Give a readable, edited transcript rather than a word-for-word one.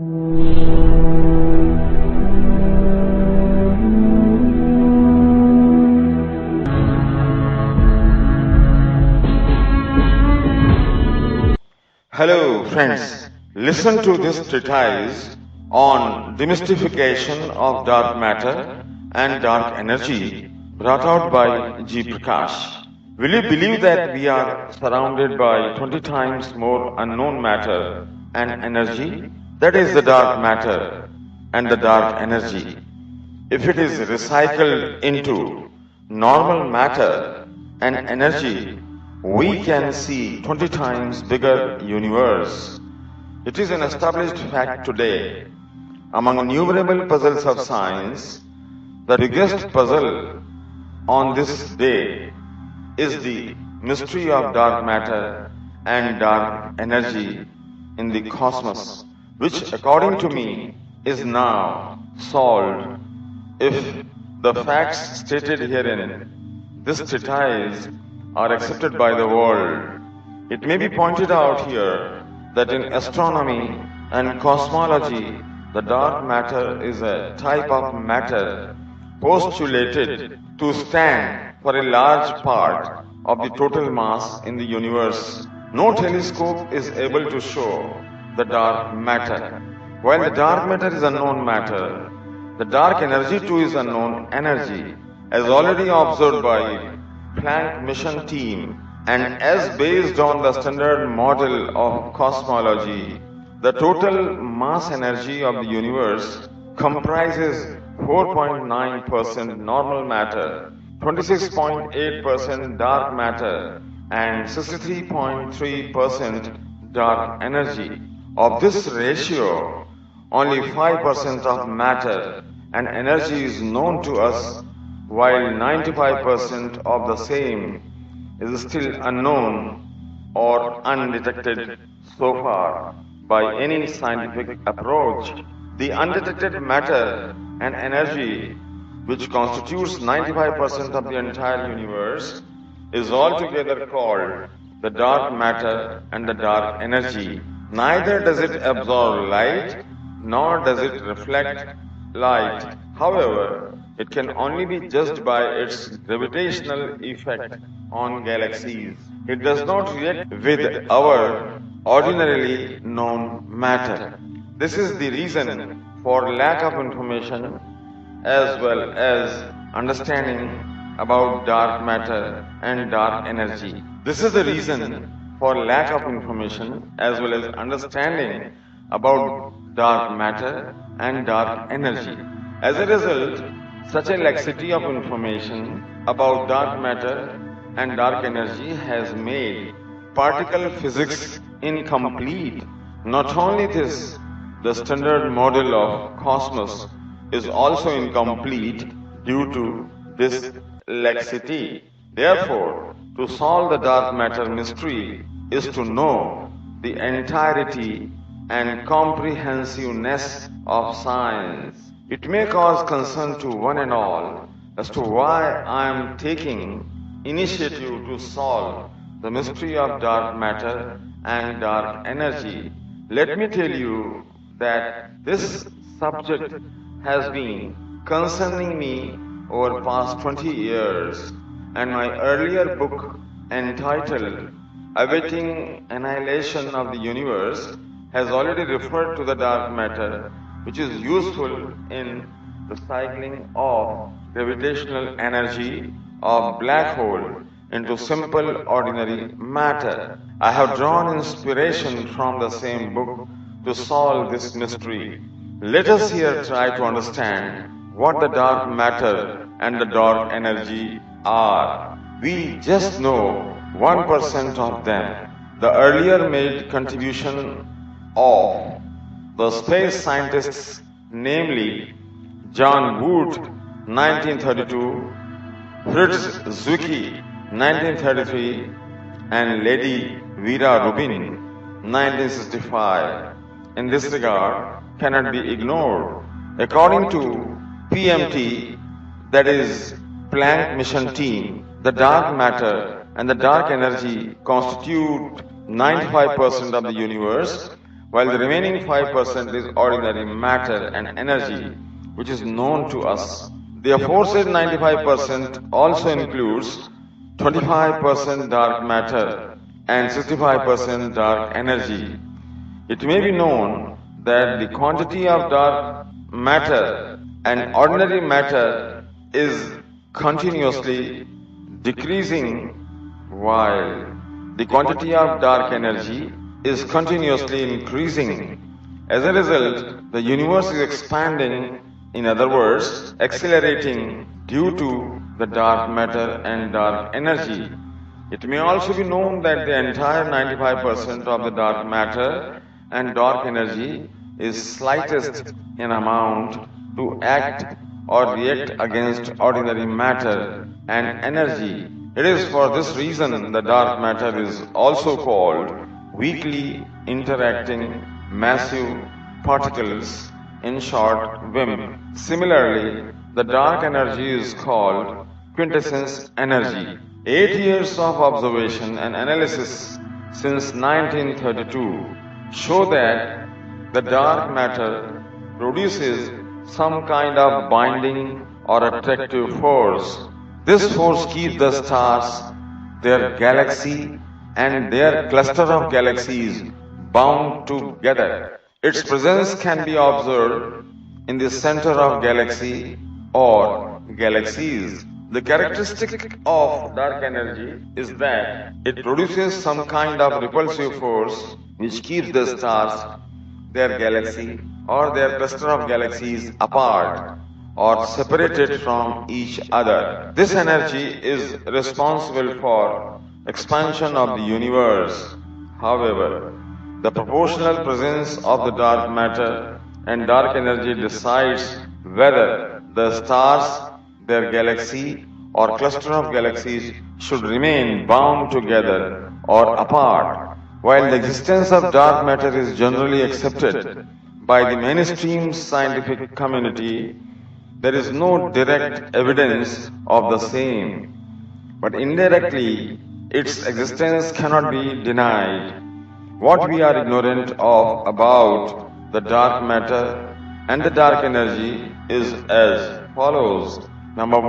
Hello friends, listen to this treatise on demystification of dark matter and dark energy brought out by G. Prakash. Will you believe that we are surrounded by 20 times more unknown matter and energy? That is the dark matter and the dark energy. If it is recycled into normal matter and energy, we can see 20 times bigger universe. It is an established fact today. Among innumerable puzzles of science, the biggest puzzle on this day is the mystery of dark matter and dark energy in the cosmos, which according to me is now solved if the facts stated herein, this treatise, are accepted by the world. It may be pointed out here that in astronomy and cosmology, the dark matter is a type of matter postulated to stand for a large part of the total mass in the universe. No telescope is able to show the dark matter. While the dark matter is unknown matter, the dark energy too is unknown energy, as already observed by Planck mission team, and as based on the standard model of cosmology, the total mass energy of the universe comprises 4.9% normal matter, 26.8% dark matter, and 63.3% dark energy. Of this ratio, only 5% of matter and energy is known to us, while 95% of the same is still unknown or undetected so far by any scientific approach. The undetected matter and energy, which constitutes 95% of the entire universe, is altogether called the dark matter and the dark energy. Neither does it absorb light, nor does it reflect light. However, it can only be judged by its gravitational effect on galaxies. It does not react with our ordinarily known matter. This is the reason for lack of information as well as understanding about dark matter and dark energy. This is the reason for lack of information as well as understanding about dark matter and dark energy. As a result, such a laxity of information about dark matter and dark energy has made particle physics incomplete. Not only this, the standard model of cosmos is also incomplete due to this laxity. Therefore, to solve the dark matter mystery is to know the entirety and comprehensiveness of science. It may cause concern to one and all as to why I am taking initiative to solve the mystery of dark matter and dark energy. Let me tell you that this subject has been concerning me over past 20 years, and my earlier book entitled Awaiting Annihilation of the Universe has already referred to the dark matter, which is useful in the cycling of gravitational energy of black hole into simple ordinary matter. I have drawn inspiration from the same book to solve this mystery. Let us here try to understand what the dark matter and the dark energy are. We just know 1% of them. The earlier made contribution of the space scientists, namely John Wood, 1932, Fritz Zwicky, 1933, and Lady Vera Rubin, 1965, in this regard cannot be ignored. According to PMT, that is Planck mission team, the dark matter and the dark energy constitute 95% of the universe, while the remaining 5% is ordinary matter and energy, which is known to us. The aforesaid 95% also includes 25% dark matter and 65% dark energy. It may be known that the quantity of dark matter and ordinary matter is continuously decreasing while the quantity of dark energy is continuously increasing. As a result, the universe is expanding, in other words, accelerating due to the dark matter and dark energy. It may also be known that the entire 95% of the dark matter and dark energy is slightest in amount to act or react against ordinary matter and energy. It is for this reason the dark matter is also called weakly interacting massive particles, in short, WIMP. Similarly, the dark energy is called quintessence energy. 8 years of observation and analysis since 1932 show that the dark matter produces some kind of binding or attractive force. This force keeps the stars, their galaxy, and their cluster of galaxies bound together. Its presence can be observed in the center of galaxy or galaxies. The characteristic of dark energy is that it produces some kind of repulsive force which keeps the stars, their galaxy, or their cluster of galaxies apart or separated from each other. This energy is responsible for expansion of the universe. However, the proportional presence of the dark matter and dark energy decides whether the stars, their galaxy, or cluster of galaxies should remain bound together or apart. While the existence of dark matter is generally accepted by the mainstream scientific community, there is no direct evidence of the same, but indirectly its existence cannot be denied. What we are ignorant of about the dark matter and the dark energy is as follows. Number one.